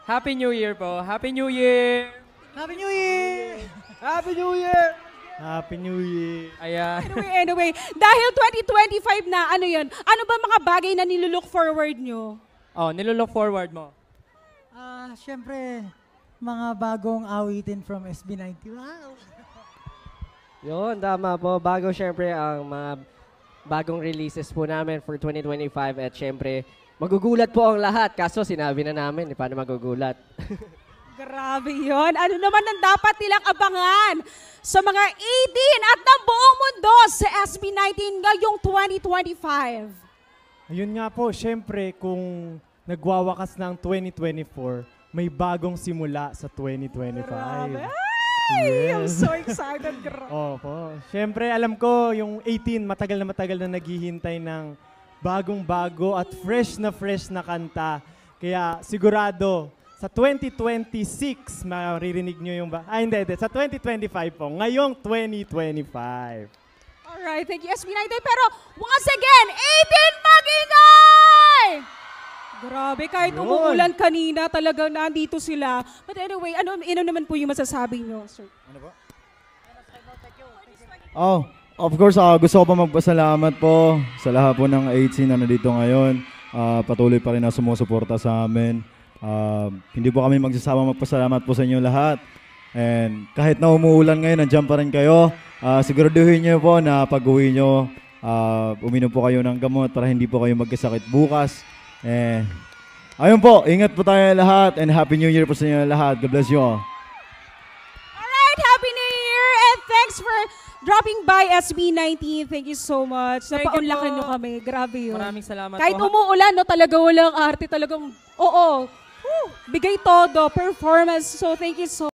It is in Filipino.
Happy New Year po. Happy New Year! Happy New Year! Happy New Year! Happy New Year! Ayan. Anyway, dahil 2025 na, ano yun? Ano ba mga bagay na nilulook forward nyo? Oh, nilulook forward mo. Siyempre, mga bagong awitin from SB90. Wow! Yun, tama po. Bago syempre ang mga bagong releases po namin for 2025 at syempre, magugulat po ang lahat. Kaso sinabi na namin, paano magugulat? Grabe yon. Ano naman ang dapat nilang abangan sa mga 18 at ng buong mundo sa SB19 ngayong 2025? Ayun nga po, syempre kung nagwawakas ng 2024, may bagong simula sa 2025. Grabe. Ay, I'm Yes. so excited. Grabe. Opo. Syempre, alam ko, yung 18, matagal na naghihintay ng bagong-bago at fresh na kanta. Kaya sigurado, sa 2026, maririnig nyo yung hindi. Sa 2025 po. Ngayong 2025. Alright, thank you SB19. Pero once again, 18 mag-ingay! Grabe, kahit Yun. umuulan kanina, talagang nandito sila. But anyway, ano naman po yung masasabi nyo, sir? Ano po? Oh, of course, gusto ko pa magpasalamat po sa lahat po ng 18 na nandito ngayon. Patuloy pa rin na sumusuporta sa amin. Hindi po kami magsasama magpasalamat po sa inyo lahat. And kahit na umuulan ngayon, nandiyan pa rin kayo. Siguraduhin niyo po na pag-uwi niyo, uminom po kayo ng gamot para hindi po kayo magkasakit bukas. Ayun po, ingat po tayo lahat and Happy New Year po sa inyo lahat. God bless you all. Alright, Happy New Year and thanks for dropping by SB19. Thank you so much. Thank you Napaunlakan po. nyo kami. Grabe yun. Maraming salamat Kahit po. umuulan, no, talaga walang arte. Talagang, oo. Bigay todo, performance. So thank you so